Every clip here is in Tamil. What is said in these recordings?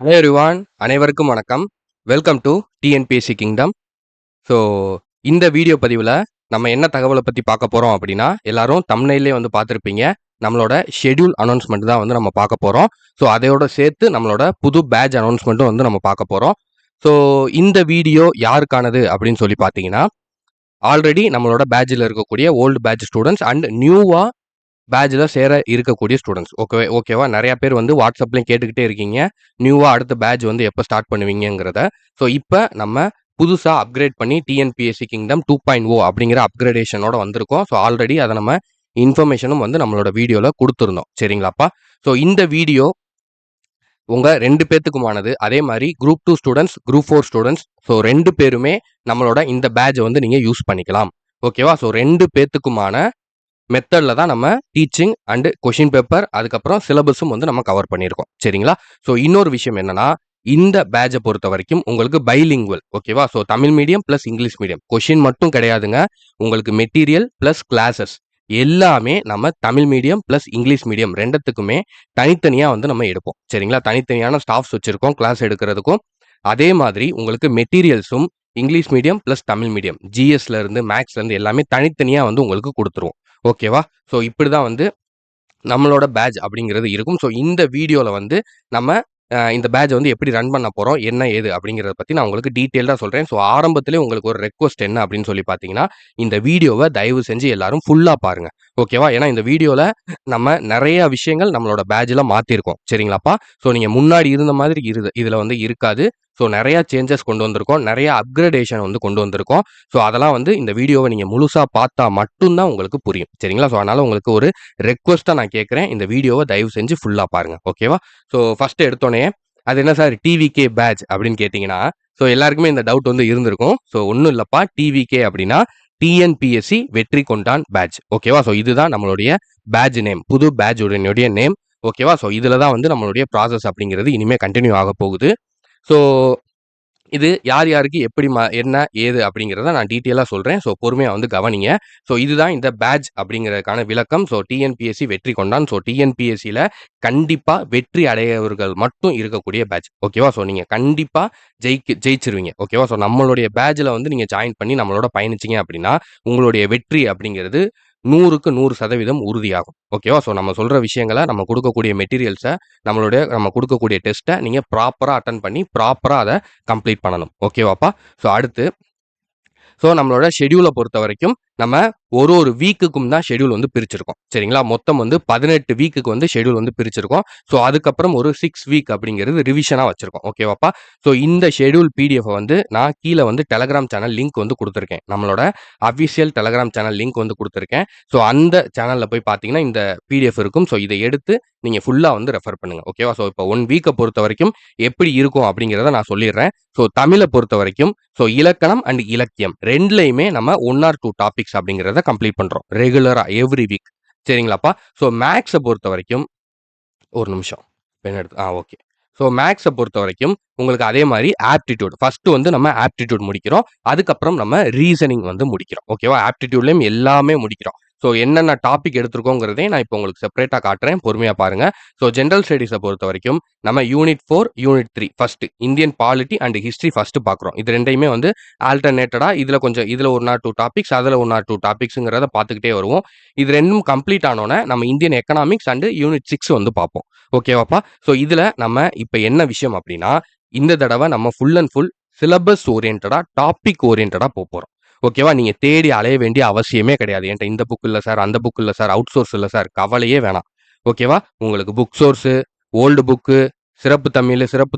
ஹலோ எவ்ரிவான், அனைவருக்கும் வணக்கம். Welcome to TNPSC kingdom. So இந்த வீடியோ பதிவில் நம்ம என்ன தகவலை பற்றி பார்க்க போகிறோம் அப்படின்னா, எல்லாரும் தம்ப்நெயிலே வந்து பார்த்துருப்பீங்க. நம்மளோட ஷெட்யூல் அனௌன்ஸ்மெண்ட் தான் வந்து நம்ம பார்க்க போகிறோம். ஸோ அதையோட சேர்த்து நம்மளோட புது பேட்ச் அனௌன்ஸ்மெண்ட்டும் வந்து நம்ம பார்க்க போகிறோம். ஸோ இந்த வீடியோ யாருக்கானது அப்படின்னு சொல்லி பார்த்தீங்கன்னா, ஆல்ரெடி நம்மளோட பேட்சில் இருக்கக்கூடிய ஓல்டு பேட்ச் ஸ்டூடெண்ட்ஸ் அண்ட் நியூவாக பேட்சில் சேர இருக்கக்கூடிய ஸ்டூடெண்ட்ஸ். ஓகேவா, நிறையா பேர் வந்து வாட்ஸ்அப்லையும் கேட்டுக்கிட்டே இருக்கீங்க, நியூவாக அடுத்த பேட்ச் வந்து எப்போ ஸ்டார்ட் பண்ணுவீங்கிறத. ஸோ இப்போ நம்ம புதுசாக அப்கிரேட் பண்ணி டிஎன்பிஎஸ்சி கிங்டம் 2.0 அப்படிங்கிற அப்கிரேடேஷனோட வந்திருக்கோம். ஸோ ஆல்ரெடி அதை நம்ம இன்ஃபர்மேஷனும் வந்து நம்மளோட வீடியோவில் கொடுத்துருந்தோம். சரிங்களாப்பா? ஸோ இந்த வீடியோ உங்கள் 2 பேத்துக்குமானது. அதே மாதிரி group 2 students, group 4 students, so 2 பேருமே நம்மளோட இந்த பேட்சை வந்து நீங்கள் யூஸ் பண்ணிக்கலாம். ஓகேவா? ஸோ 2 பேத்துக்குமான மெத்தடில் தான் நம்ம டீச்சிங் அண்டு கொஷின் பேப்பர் அதுக்கப்புறம் சிலபஸும் வந்து நம்ம கவர் பண்ணியிருக்கோம். சரிங்களா? ஸோ இன்னொரு விஷயம் என்னன்னா, இந்த பேட்சை பொறுத்த வரைக்கும் உங்களுக்கு பைலிங்குவல். ஓகேவா? So Tamil medium plus English medium. Question மட்டும் கிடையாதுங்க. உங்களுக்கு மெட்டீரியல் ப்ளஸ் கிளாஸஸ் எல்லாமே நம்ம Tamil medium plus English medium 2த்துக்குமே தனித்தனியாக வந்து நம்ம எடுப்போம். சரிங்களா? தனித்தனியான ஸ்டாஃப்ஸ் வச்சுருக்கோம் கிளாஸ் எடுக்கிறதுக்கும். அதே மாதிரி உங்களுக்கு மெட்டீரியல்ஸும் English medium plus Tamil medium, ஜிஎஸ்லேருந்து மேக்ஸ்லேருந்து எல்லாமே தனித்தனியாக வந்து உங்களுக்கு கொடுத்துருவோம். ஓகேவா? ஸோ இப்படி தான் வந்து நம்மளோட பேட்ச் அப்படிங்கிறது இருக்கும். ஸோ இந்த வீடியோவில் வந்து நம்ம இந்த பேட்சை வந்து எப்படி ரன் பண்ண போகிறோம், என்ன ஏது அப்படிங்கிறத பற்றி நான் உங்களுக்கு டீட்டெயில்டாக சொல்கிறேன். ஸோ ஆரம்பத்திலே உங்களுக்கு ஒரு ரெக்வஸ்ட் என்ன அப்படின்னு சொல்லி பார்த்தீங்கன்னா, இந்த வீடியோவை தயவு செஞ்சு எல்லாரும் ஃபுல்லாக பாருங்கள். ஓகேவா? ஏன்னா இந்த வீடியோவில் நம்ம நிறைய விஷயங்கள் நம்மளோட பேட்சில் மாற்றிருக்கோம். சரிங்களாப்பா? ஸோ நீங்கள் முன்னாடி இருந்த மாதிரி இதில் வந்து இருக்காது. ஸோ நிறையா சேஞ்சஸ் கொண்டு வந்திருக்கோம், நிறைய அப்கிரேடேஷன் வந்து கொண்டு வந்திருக்கோம். ஸோ அதெல்லாம் வந்து இந்த வீடியோவை நீங்கள் முழுசாக பார்த்தா மட்டும்தான் உங்களுக்கு புரியும். சரிங்களா? ஸோ அதனால் உங்களுக்கு ஒரு ரெக்வஸ்ட்டாக நான் கேட்குறேன், இந்த வீடியோவை தயவு செஞ்சு ஃபுல்லாக பாருங்கள். ஓகேவா? ஸோ ஃபஸ்ட்டு எடுத்தோடனே அது என்ன சார் டிவிகே பேட்ச் அப்படின்னு கேட்டிங்கன்னா, ஸோ எல்லாருக்குமே இந்த டவுட் வந்து இருந்திருக்கும். ஸோ ஒன்றும் இல்லைப்பா, டிவிகே அப்படின்னா டிஎன்பிஎஸ்சி வெற்றி கொண்டான் பேட்ச். ஓகேவா? ஸோ இதுதான் நம்மளுடைய பேட்ச் நேம், புது பேட்ச் உடனுடைய நேம். ஓகேவா? ஸோ இதில் தான் வந்து நம்மளுடைய ப்ராசஸ் அப்படிங்கிறது இனிமேல் கண்டினியூ ஆக போகுது. ஸோ இது யார் யாருக்கு எப்படி என்ன ஏது அப்படிங்கிறத நான் டீட்டெயிலாக சொல்கிறேன். ஸோ பொறுமையாக வந்து கவனிங்க. ஸோ இதுதான் இந்த பேட்ச் அப்படிங்கிறதுக்கான விளக்கம். ஸோ டிஎன்பிஎஸ்சி வெற்றி கொண்டான். ஸோ டிஎன்பிஎஸ்சியில் கண்டிப்பாக வெற்றி அடையவர்கள் மட்டும் இருக்கக்கூடிய பேட்ச். ஓகேவா? ஸோ நீங்கள் கண்டிப்பாக ஜெயிச்சிருவீங்க. ஓகேவா? ஸோ நம்மளுடைய பேட்சில் வந்து நீங்கள் ஜாயின் பண்ணி நம்மளோட பயணிச்சிங்க அப்படின்னா உங்களுடைய வெற்றி அப்படிங்கிறது 100க்கு 100% உறுதியாகும். ஓகேவா? ஸோ நம்ம சொல்கிற விஷயங்களை, நம்ம கொடுக்கக்கூடிய மெட்டீரியல்ஸை, நம்ம கொடுக்கக்கூடிய டெஸ்ட்டை நீங்கள் ப்ராப்பராக அட்டன் பண்ணி ப்ராப்பராக அதை கம்ப்ளீட் பண்ணணும். ஓகேவாப்பா? ஸோ அடுத்து நம்மளோட ஷெட்யூலை பொறுத்த வரைக்கும் நம்ம ஒரு வீக்குக்கும் தான் ஷெட்யூல் வந்து பிரிச்சிருக்கோம். சரிங்களா? மொத்தம் வந்து 18 வீக்குக்கு வந்து ஷெட்யூல் வந்து பிரிச்சிருக்கோம். ஸோ அதுக்கப்புறம் ஒரு 6 வீக் அப்படிங்கிறது ரிவிஷனாக வச்சிருக்கோம். ஓகேவாப்பா? ஸோ இந்த ஷெட்யூல் பிடிஎஃப் வந்து நான் கீழே வந்து டெலகிராம் சேனல் லிங்க் வந்து கொடுத்துருக்கேன். நம்மளோட அஃபிஷியல் டெலகிராம் சேனல் லிங்க் வந்து கொடுத்துருக்கேன். ஸோ அந்த சேனலில் போய் பார்த்தீங்கன்னா இந்த பிடிஎஃப் இருக்கும். ஸோ இதை எடுத்து நீங்கள் ஃபுல்லாக வந்து ரெஃபர் பண்ணுங்கள். ஓகேவா? ஸோ இப்போ 1 வீக்கை பொறுத்த வரைக்கும் எப்படி இருக்கும் அப்படிங்கிறத நான் சொல்லிடுறேன். ஸோ தமிழை பொறுத்த வரைக்கும் இலக்கணம் அண்ட் இலக்கியம் 2லையுமே நம்ம 1 or 2 டாபிக்ஸ் அப்படிங்கிறத கம்ப்ளீட் பண்ணுறோம் ரெகுலராக எவ்ரி வீக். சரிங்களாப்பா? ஸோ மேக்ஸை பொறுத்த வரைக்கும் ஒரு நிமிஷம் பென் எடுத்து ஓகே. ஸோ மேக்ஸை பொறுத்த வரைக்கும் உங்களுக்கு அதே மாதிரி ஆப்டிடியூட் ஃபஸ்ட்டு வந்து நம்ம ஆப்டிடியூட் முடிக்கிறோம். அதுக்கப்புறம் நம்ம ரீசனிங் வந்து முடிக்கிறோம். ஓகேவா? ஆப்டிடியூட்லேயும் எல்லாமே முடிக்கிறோம். ஸோ என்னென்ன டாபிக் எடுத்திருக்கோங்கிறதே நான் இப்போ உங்களுக்கு செப்பரேட்டாக காட்டுறேன், பொறுமையாக பாருங்கள். ஸோ ஜென்ரல் ஸ்டடீஸை பொறுத்த வரைக்கும் நம்ம unit 4, unit 3 first Indian polity and history first பார்க்குறோம். இது 2யுமே வந்து ஆல்டர்னேட்டடாக இதில் 1 or 2 டாபிக்ஸ், அதில் 1 or 2 டாபிக்ஸுங்கிறத பார்த்துக்கிட்டே வருவோம். இது 2ம் கம்ப்ளீட் ஆனோன்னே நம்ம இந்தியன் எக்கனாமிக்ஸ் அண்டு யூனிட் 6 வந்து பார்ப்போம். ஓகேவாப்பா? ஸோ இதில் நம்ம இப்போ என்ன விஷயம் அப்படின்னா, இந்த தடவை நம்ம ஃபுல் அண்ட் ஃபுல் சிலபஸ் ஓரியன்டடாக, டாபிக் ஓரியன்டடாக போகிறோம். ஓகேவா? நீங்கள் தேடி அலைய வேண்டிய அவசியமே கிடையாது. என்கிட்ட இந்த புக் இல்லை சார், அந்த புக் இல்லை சார், அவுட் சோர்ஸ் இல்லை சார், கவலையே வேணாம். ஓகேவா? உங்களுக்கு புக் சோர்ஸு, ஓல்டு புக்கு, சிறப்பு தமிழ்,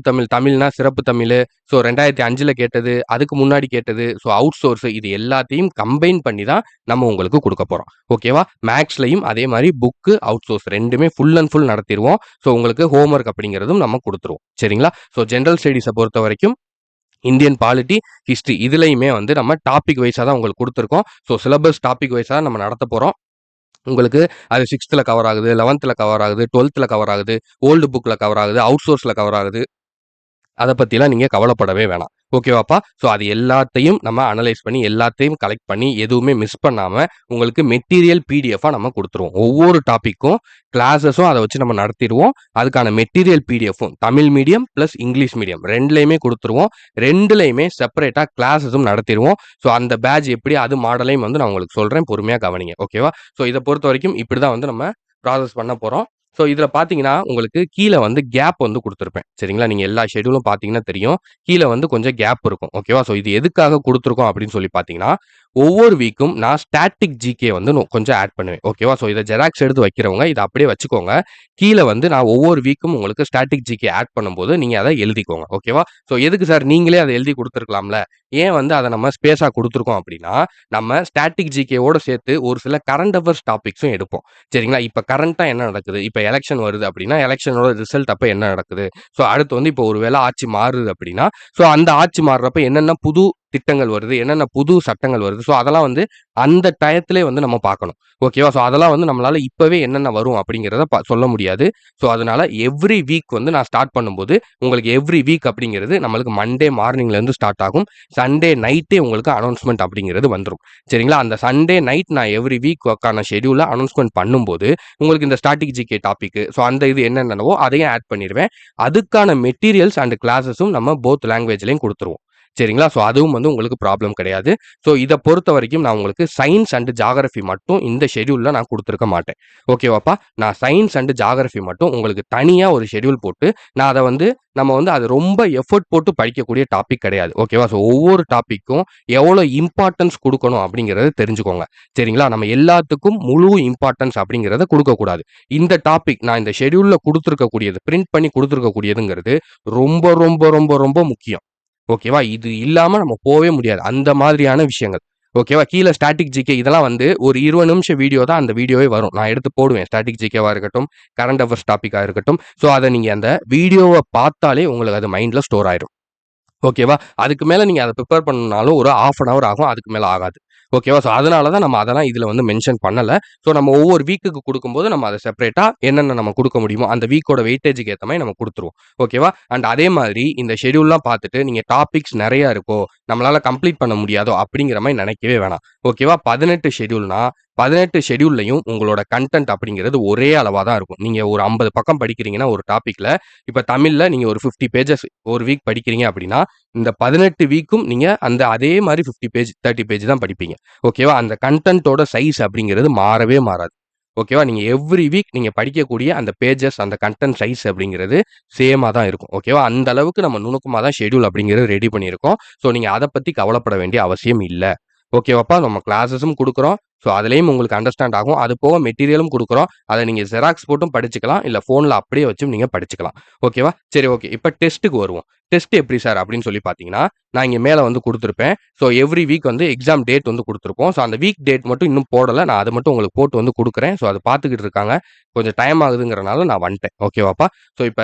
தமிழ்னா சிறப்பு தமிழ், ஸோ 2005 கேட்டது, அதுக்கு முன்னாடி கேட்டது, ஸோ அவுட் சோர்ஸு, இது எல்லாத்தையும் கம்பைன் பண்ணி தான் நம்ம உங்களுக்கு கொடுக்க போகிறோம். ஓகேவா? மேக்ஸ்லையும் அதே மாதிரி புக்கு, அவுட் சோர்ஸ் 2மே ஃபுல் அண்ட் ஃபுல் நடத்திடுவோம். ஸோ உங்களுக்கு ஹோம்ஒர்க் அப்படிங்கிறதும் நம்ம கொடுத்துருவோம். சரிங்களா? ஸோ ஜென்ரல் ஸ்டடீஸை பொறுத்த வரைக்கும் இந்தியன் பாலிட்டி, ஹிஸ்ட்ரி இதுலையுமே வந்து நம்ம டாபிக் வைஸாக தான் உங்களுக்கு கொடுத்துருக்கோம். ஸோ சிலபஸ் டாபிக் வைஸாக நம்ம நடத்த போகிறோம். உங்களுக்கு அது 6th கவர் ஆகுது, 11th கவர் ஆகுது, 12th கவர் ஆகுது, ஓல்டு புக்கில் கவர் ஆகுது, அவுட் சோர்ஸில் கவர் ஆகுது. அத பத்திலாம் நீங்க கவலைப்படவே வேணாம். ஓகேவாப்பா? ஸோ அது எல்லாத்தையும் நம்ம அனலைஸ் பண்ணி, எல்லாத்தையும் கலெக்ட் பண்ணி, எதுவுமே மிஸ் பண்ணாம, உங்களுக்கு மெட்டீரியல் பிடிஎஃப்பா நம்ம குடுத்துருவோம். ஒவ்வொரு டாபிக்கும் கிளாஸஸும் அத வச்சு நம்ம நடத்திருவோம். அதுக்கான மெட்டீரியல் பிடிஎஃப்பும் Tamil medium plus English medium 2லயுமே குடுத்துருவோம். 2லயுமே செப்பரேட்டா கிளாஸஸும் நடத்திருவோம். ஸோ அந்த பேட்ச் எப்படி அது மாடலையும் வந்து நான் உங்களுக்கு சொல்றேன். பொறுமையா கவனிங்க. ஓகேவா? ஸோ இத பொறுத்தவரைக்கும் இப்படிதான் வந்து நம்ம ப்ராசஸ் பண்ண போறோம். ஸோ இதில பார்த்தீங்கன்னா, உங்களுக்கு கீழ வந்து கேப் வந்து குடுத்துருப்பேன். சரிங்களா? நீங்க எல்லா ஷெட்யூலும் பார்த்தீங்கன்னா தெரியும். கீழ வந்து கொஞ்சம் கேப் இருக்கும். ஓகேவா? ஸோ இது எதுக்காக குடுத்துருக்கோம் அப்படின்னு சொல்லி பார்த்தீங்கன்னா, ஒவ்வொரு வீக்கும் நான் ஸ்டாட்டிக் ஜிகே வந்து கொஞ்சம் ஆட் பண்ணுவேன். ஓகேவா? ஸோ இத ஜெராக்ஸ் எடுத்து வைக்கிறவங்க இத அப்படியே வச்சுக்கோங்க. கீழ வந்து நான் ஒவ்வொரு வீக்கும் உங்களுக்கு ஸ்டாட்டிக் ஜிகே ஆட் பண்ணும்போது, நீங்க அத எழுதிக்கோங்க. ஓகேவா? ஸோ எதுக்கு சார் நீங்களே அத எழுதி குடுத்துருக்கலாம்ல. ஏன் வந்து அத நம்ம ஸ்பேஸா குடுத்துருக்கோம் அப்படின்னா, நம்ம ஸ்டாட்டிக் ஜிகேவோட சேர்த்து ஒரு சில கரண்ட் அஃபேர்ஸ் டாபிக்ஸும் எடுப்போம். சரிங்களா? இப்ப கரண்ட்டா என்ன நடக்குது? இப்ப எலக்ஷன் வருது அப்படின்னா, எலக்ஷனோட ரிசல்ட் அப்ப என்ன நடக்குது? ஸோ அடுத்து வந்து இப்போ ஒரு வேள ஆட்சி மாறுது அப்படின்னா, ஸோ அந்த ஆட்சி மாறுறப்ப என்னென்ன புது திட்டங்கள் வருது? என்னென்ன புது சட்டங்கள் வருது? ஸோ அதெல்லாம் வந்து அந்த டயத்திலே வந்து நம்ம பார்க்கணும். ஓகேவா? ஸோ அதெல்லாம் வந்து நம்மளால இப்பவே என்னென்ன வரும் அப்படிங்கிறத சொல்ல முடியாது. ஸோ அதனால எவ்ரி வீக் வந்து நான் ஸ்டார்ட் பண்ணும்போது, உங்களுக்கு எவ்ரி வீக் அப்படிங்கிறது நம்மளுக்கு மண்டே மார்னிங்லேருந்து ஸ்டார்ட் ஆகும். சண்டே நைட்டே உங்களுக்கு அனௌன்ஸ்மென்ட் அப்படிங்கிறது வந்துரும். சரிங்களா? அந்த சண்டே நைட் நான் எவ்ரி வீக்கான ஷெட்யூல அனௌன்ஸ்மென்ட் பண்ணும்போது, உங்களுக்கு இந்த ஸ்டாட்டிக் ஜிகே டாபிக் ஸோ அந்த இது என்னென்னவோ அதையும் ஆட் பண்ணிருவேன். அதுக்கான மெட்டீரியல்ஸ் அண்ட் கிளாஸஸும் நம்ம போத் லாங்குவேஜ்லயும் குடுத்துருவோம். சரிங்களா? ஸோ அதுவும் வந்து உங்களுக்கு ப்ராப்ளம் கிடையாது. ஸோ இத பொறுத்தவரைக்கும் நான் உங்களுக்கு சயன்ஸ் அண்ட் ஜியோகிராஃபி மட்டும் இந்த ஷெட்யூல்ல நான் குடுத்துருக்க மாட்டேன். ஓகேவாப்பா? நான் சயன்ஸ் அண்ட் ஜியோகிராஃபி மட்டும் உங்களுக்கு தனியா ஒரு ஷெட்யூல் போட்டு, நான் அத வந்து நம்ம வந்து அது ரொம்ப எஃபோர்ட் போட்டு படிக்கக்கூடிய டாபிக் கிடையாது. ஓகேவா? ஸோ ஒவ்வொரு டாபிக்கும் எவ்வளோ இம்பார்ட்டன்ஸ் குடுக்கணும் அப்படிங்கிறத தெரிஞ்சுக்கோங்க. சரிங்களா? நம்ம எல்லாத்துக்கும் முழு இம்பார்ட்டன்ஸ் அப்படிங்கிறத குடுக்கக்கூடாது. இந்த டாபிக் நான் இந்த ஷெட்யூல்ல குடுத்துருக்கக்கூடியது, பிரிண்ட் பண்ணி குடுத்துருக்கக்கூடியதுங்கிறது ரொம்ப, ரொம்ப, ரொம்ப, ரொம்ப முக்கியம். ஓகேவா? இது இல்லாம நம்ம போவே முடியாது. அந்த மாதிரியான விஷயங்கள். ஓகேவா? கீழ ஸ்டாட்டிக் ஜிகே இதெல்லாம் வந்து ஒரு 20 நிமிஷம் வீடியோ தான் அந்த வீடியோவே வரும். நான் எடுத்து போடுவேன். ஸ்டாட்டிக் ஜிகேவா இருக்கட்டும், கரண்ட் அஃபேர்ஸ் டாபிக்கா இருக்கட்டும். ஸோ அத நீங்க அந்த வீடியோவ பார்த்தாலே உங்களுக்கு அது மைண்ட்ல ஸ்டோர் ஆயிரும். ஓகேவா? அதுக்கு மேல நீங்க அத பிரிப்பேர் பண்ணணும்னாலும் ஒரு 1/2 அன் ஹவர் ஆகும். அதுக்கு மேல ஆகாது. ஓகேவா? ஸோ அதனால தான் நம்ம அதெல்லாம் இதுல வந்து மென்ஷன் பண்ணல. ஸோ நம்ம ஒவ்வொரு வீக்குக்கு குடுக்கும்போது நம்ம அத செப்பரேட்டா என்னென்ன நம்ம குடுக்க முடியுமோ, அந்த வீக்கோட வெயிட்டேஜ்க்கு ஏத்த மாரி நம்ம குடுத்துருவோம். ஓகேவா? அண்ட் அதே மாதிரி இந்த ஷெட்யூல்லாம் பார்த்துட்டு நீங்க டாபிக்ஸ் நெறைய இருக்கோ, நம்மளால கம்ப்ளீட் பண்ண முடியாதோ அப்படிங்கிற மாரி நெனைக்கவே வேணாம். ஓகேவா? 18 ஷெட்யூல்னா 18 ஷெட்யூல்லயும் உங்களோட கன்டென்ட் அப்படிங்கிறது ஒரே அளவா தான் இருக்கும். நீங்க ஒரு 50 பக்கம் படிக்கிறீங்கன்னா ஒரு டாபிக்ல, இப்ப தமிழ்ல நீங்க ஒரு 50 பேஜஸ் ஒரு வீக் படிக்கிறீங்க அப்படின்னா, இந்த 18 வீக்கும் நீங்க அந்த அதே மாரி 50 பேஜ், 30 பேஜ் தான் படிப்பீங்க. ஓகேவா? அந்த கன்டென்ட்டோட சைஸ் அப்படிங்கிறது மாறவே மாறாது. ஓகேவா? நீங்க எவ்ரி வீக் நீங்க படிக்கக்கூடிய அந்த பேஜஸ், அந்த கன்டென்ட் சைஸ் அப்படிங்கிறது சேமா தான் இருக்கும். ஓகேவா? அந்த அளவுக்கு நம்ம நுணுக்கமா தான் ஷெட்யூல் அப்படிங்கிறது ரெடி பண்ணியிருக்கோம். ஸோ நீங்க அத பத்தி கவலைப்பட வேண்டிய அவசியம் இல்ல. ஓகேவாப்பா? நம்ம கிளாஸஸும் குடுக்குறோம். ஸோ அதிலேயும் உங்களுக்கு அண்டர்ஸ்டாண்ட் ஆகும். அது போக மெட்டீரியலும் குடுக்குறோம். அத நீங்க ஜெராக்ஸ் போட்டும் படிச்சுக்கலாம். இல்ல ஃபோன்ல அப்படியே வச்சும் நீங்க படிச்சுக்கலாம். ஓகேவா? சரி ஓகே. இப்ப டெஸ்ட்டுக்கு வருவோம். டெஸ்ட் எப்படி சார் அப்படின்னு சொல்லி பார்த்தீங்கன்னா, நான் இங்க மேல வந்து குடுத்திருப்பேன். ஸோ எவ்ரி வீக் வந்து எக்ஸாம் டேட் வந்து குடுத்திருப்போம். ஸோ அந்த வீக் டேட் மட்டும் இன்னும் போடல. நான் அத மட்டும் உங்களுக்கு போட்டு வந்து குடுக்குறேன். ஸோ அத பார்த்துக்கிட்டு இருக்காங்க. கொஞ்சம் டைம் ஆகுதுங்கிறனால நான் வந்துட்டேன். ஓகேவாப்பா? ஸோ இப்ப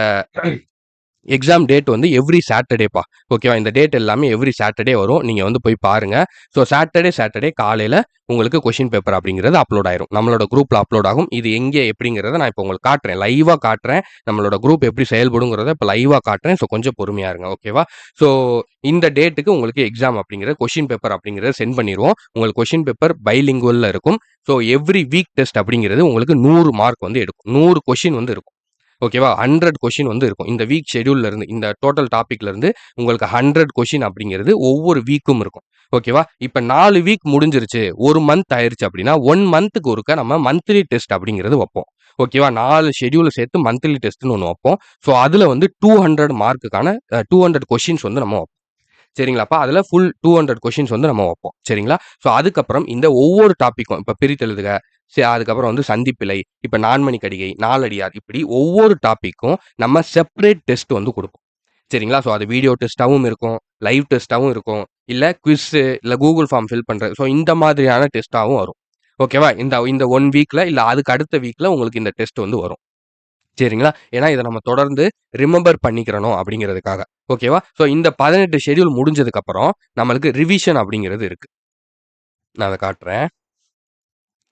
எக்ஸாம் டேட் வந்து எவ்ரி சாட்டர்டேப்பா. ஓகேவா? இந்த டேட் எல்லாமே எவ்ரி சாட்டர்டே வரும். நீங்க வந்து போய் பாருங்க. ஸோ சாட்டர்டே காலையில உங்களுக்கு கொஸ்டின் பேப்பர் அப்படிங்கிறது அப்லோட் ஆயிரும். நம்மளோட குரூப்ல அப்லோட் ஆகும். இது எங்கே எப்படிங்கிறத நான் இப்ப உங்களுக்கு காட்டுறேன். லைவா காட்டுறேன். நம்மளோட குரூப் எப்படி செயல்படுங்கிறத இப்ப லைவா காட்டுறேன். ஸோ கொஞ்சம் பொறுமையா இருங்க. ஓகேவா? ஸோ இந்த டேட்டுக்கு உங்களுக்கு எக்ஸாம் அப்படிங்கிற கொஸ்டின் பேப்பர் அப்படிங்கிறத சென்ட் பண்ணிருவோம். உங்களுக்கு கொஸ்டின் பேப்பர் பைலிங்குவல்ல இருக்கும். ஸோ எவ்ரி வீக் டெஸ்ட் அப்படிங்கிறது உங்களுக்கு 100 மார்க் வந்து எடுக்கும். 100 கொஸ்டின் வந்து இருக்கும். ஓகேவா? 100 கொஸ்டின் வந்து இருக்கும். இந்த வீக் ஷெட்யூல்ல இருந்து, இந்த டோட்டல் டாபிக்ல இருந்து உங்களுக்கு 100 கொஸ்டின் அப்படிங்கிறது ஒவ்வொரு வீக்கும் இருக்கும். ஓகேவா? இப்ப 4 வீக் முடிஞ்சிருச்சு. 1 மந்த் ஆயிருச்சு அப்படின்னா, 1 மந்த்துக்கு ஒருக்கா நம்ம மந்த்லி டெஸ்ட் அப்படிங்கிறது வப்போம். ஓகேவா? 4 ஷெட்யூல சேர்த்து மந்த்லி டெஸ்ட்ன்னு ஒண்ணு வப்போம். ஸோ அதுல வந்து 200 மார்க்குக்கான 200 கொஸ்டின்ஸ் வந்து நம்ம வப்போம். சரிங்களாப்பா? அதுல ஃபுல் 200 கொஸ்டின்ஸ் வந்து நம்ம வப்போம். சரிங்களா? ஸோ அதுக்கப்புறம் இந்த ஒவ்வொரு டாபிக்கும் இப்ப பிரித்தெழுதுக, அதுக்கப்புறம் வந்து சந்திப்பிழை, இப்ப நான்மணி கடிகை, நாலடியார் இப்படி ஒவ்வொரு டாபிக்கும் நம்ம செப்பரேட் டெஸ்ட் வந்து குடுப்போம். சரிங்களா? ஸோ அது வீடியோ டெஸ்ட்டாவும் இருக்கும், லைவ் டெஸ்ட்டாவும் இருக்கும், இல்ல குவிஸ்ஸு, இல்ல Google ஃபார்ம் ஃபில் பண்றது. ஸோ இந்த மாதிரியான டெஸ்ட்டாவும் வரும். ஓகேவா? இந்த இந்த 1 வீக்ல இல்ல அதுக்கு அடுத்த வீக்ல உங்களுக்கு இந்த டெஸ்ட் வந்து வரும். சரிங்களா? ஏன்னா இத நம்ம தொடர்ந்து ரிமெம்பர் பண்ணிக்கிறணும் அப்படிங்கிறதுக்காக. ஓகேவா? ஸோ இந்த 18 ஷெட்யூல் முடிஞ்சதுக்கப்புறம் நம்மளுக்கு ரிவிஷன் அப்படிங்கிறது இருக்கு. நான் அத காட்டுறேன்.